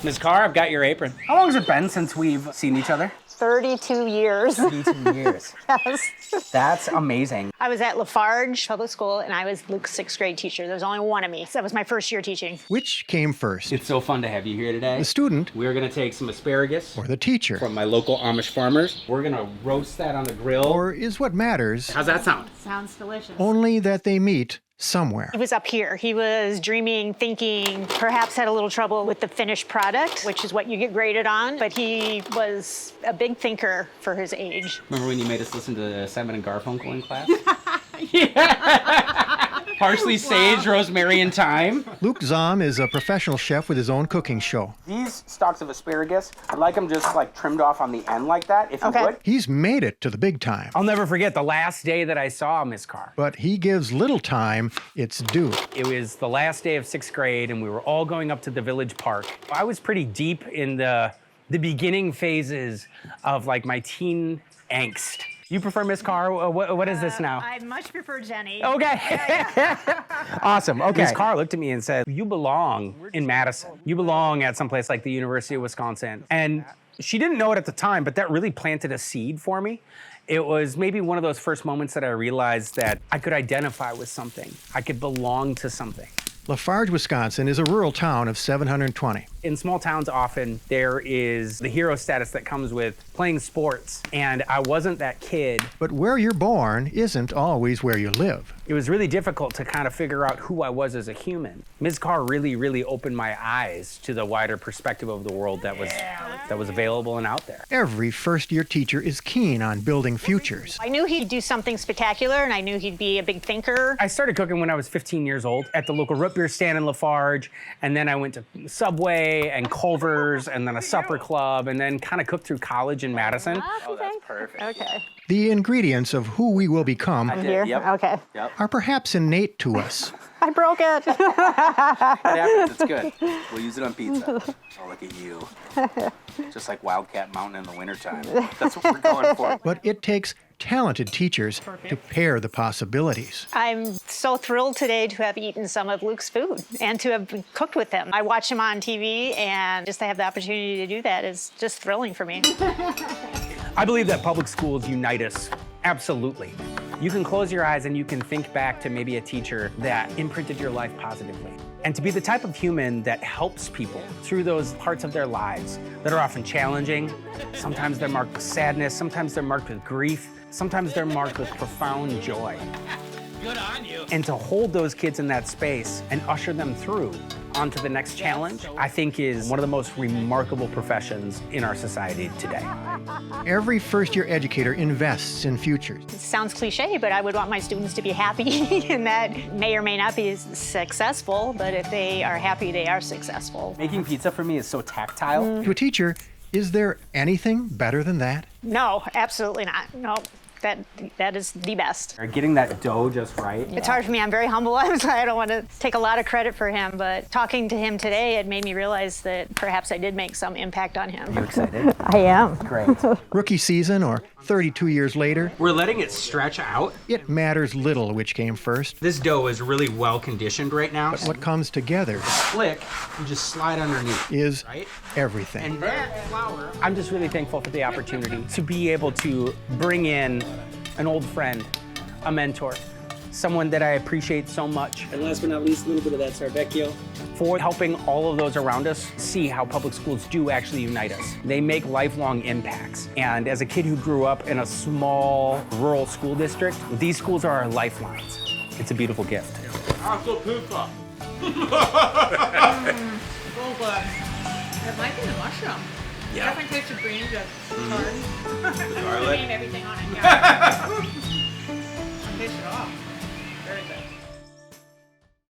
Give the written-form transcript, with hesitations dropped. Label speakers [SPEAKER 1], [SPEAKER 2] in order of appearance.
[SPEAKER 1] Ms. Carr, I've got your apron. How long has it been since we've seen each other?
[SPEAKER 2] 32 years.
[SPEAKER 1] 32 years.
[SPEAKER 2] Yes.
[SPEAKER 1] That's amazing.
[SPEAKER 2] I was at Lafarge Public School, and I was Luke's 6th grade teacher. There was only one of me. So that was my first year teaching.
[SPEAKER 3] Which came first,
[SPEAKER 1] It's so fun to have you here today.
[SPEAKER 3] the student
[SPEAKER 1] We're gonna take some asparagus
[SPEAKER 3] or the teacher?
[SPEAKER 1] from my local Amish farmers. We're gonna roast that on the grill.
[SPEAKER 3] Or is what matters
[SPEAKER 1] How's that sound?
[SPEAKER 2] Sounds delicious.
[SPEAKER 3] only that they meet somewhere?
[SPEAKER 2] He was up here. He was dreaming, thinking, perhaps had a little trouble with the finished product, which is what you get graded on. But he was a big thinker for his age.
[SPEAKER 1] Remember when you made us listen to Simon and Garfunkel in class? Yeah. Parsley, sage, rosemary, and thyme.
[SPEAKER 3] Luke Zahm is a professional chef with his own cooking show.
[SPEAKER 1] These stalks of asparagus, I'd like them just like trimmed off on the end like that, if you
[SPEAKER 2] Okay.
[SPEAKER 1] would.
[SPEAKER 3] He's made it to the big time,
[SPEAKER 1] I'll never forget the last day that I saw Miss Carr.
[SPEAKER 3] but he gives little time its due.
[SPEAKER 1] It was the last day of 6th grade, and we were all going up to the village park. I was pretty deep in the beginning phases of like my teen angst. You prefer Miss Carr? What is this now?
[SPEAKER 2] I much prefer Jenny.
[SPEAKER 1] Okay. Awesome. Okay. Miss Carr looked at me and said, "You belong in Madison. You belong at some place like the University of Wisconsin." And she didn't know it at the time, but that really planted a seed for me. It was maybe one of those first moments that I realized that I could identify with something. I could belong to something.
[SPEAKER 3] Lafarge, Wisconsin is a rural town of 720.
[SPEAKER 1] In small towns, often there is the hero status that comes with playing sports. And I wasn't that kid.
[SPEAKER 3] But where you're born isn't always where you live.
[SPEAKER 1] It was really difficult to kind of figure out who I was as a human. Ms. Carr really opened my eyes to the wider perspective of the world that was available and out there.
[SPEAKER 3] Every first-year teacher is keen on building futures.
[SPEAKER 2] I knew he'd do something spectacular, and I knew he'd be a big thinker.
[SPEAKER 1] I started cooking when I was 15 years old at the local root beer stand in Lafarge, and then I went to Subway and Culver's, and then a supper club, and then kind of cooked through college in Madison.
[SPEAKER 2] Oh, that's perfect. Okay.
[SPEAKER 3] The ingredients of who we will become
[SPEAKER 2] Here?
[SPEAKER 1] Yep.
[SPEAKER 2] Okay.
[SPEAKER 3] are perhaps innate to us.
[SPEAKER 2] I broke it.
[SPEAKER 4] It happens, it's good. We'll use it on pizza. Oh, look at you. Just like Wildcat Mountain in the wintertime. That's what we're going for.
[SPEAKER 3] But it takes talented teachers to pair the possibilities.
[SPEAKER 2] I'm so thrilled today to have eaten some of Luke's food and to have cooked with him. I watch him on TV, and just to have the opportunity to do that is just thrilling for me.
[SPEAKER 1] I believe that public schools unite us. Absolutely. You can close your eyes and you can think back to maybe a teacher that imprinted your life positively. And to be the type of human that helps people through those parts of their lives that are often challenging. Sometimes they're marked with sadness, sometimes they're marked with grief, sometimes they're marked with profound joy. Good on you. And to hold those kids in that space and usher them through onto the next challenge, I think is one of the most remarkable professions in our society today.
[SPEAKER 3] Every first-year educator invests in futures.
[SPEAKER 2] It sounds cliche, but I would want my students to be happy, and that may or may not be successful, but if they are happy, they are successful.
[SPEAKER 1] Making pizza for me is so tactile.
[SPEAKER 3] To a teacher, is there anything better than that?
[SPEAKER 2] No, absolutely not. No, that is the best.
[SPEAKER 1] Or getting that dough just right.
[SPEAKER 2] It's hard for me. I'm very humble. I don't want to take a lot of credit for him, but talking to him today, it made me realize that perhaps I did make some impact on him.
[SPEAKER 1] Are you excited?
[SPEAKER 2] I am.
[SPEAKER 1] Great.
[SPEAKER 3] Rookie season or 32 years later,
[SPEAKER 1] We're letting it stretch out.
[SPEAKER 3] it matters little which came first.
[SPEAKER 1] This dough is really well conditioned right now.
[SPEAKER 3] What comes together
[SPEAKER 1] Flick, you just slide underneath.
[SPEAKER 3] is
[SPEAKER 1] Right?
[SPEAKER 3] everything.
[SPEAKER 1] And that flour. I'm just really thankful for the opportunity to be able to bring in an old friend, a mentor, someone that I appreciate so much. And last but not least, a little bit of that Betchkal. For helping all of those around us see how public schools do actually unite us. They make lifelong impacts. And as a kid who grew up in a small rural school district, these schools are our lifelines. It's a beautiful gift.
[SPEAKER 5] So good. It might be the mushroom.
[SPEAKER 4] Yeah.
[SPEAKER 5] Definitely tastes of greens, that's hard.
[SPEAKER 4] The garlic.
[SPEAKER 5] Name everything on it, yeah. I taste it all. Very good.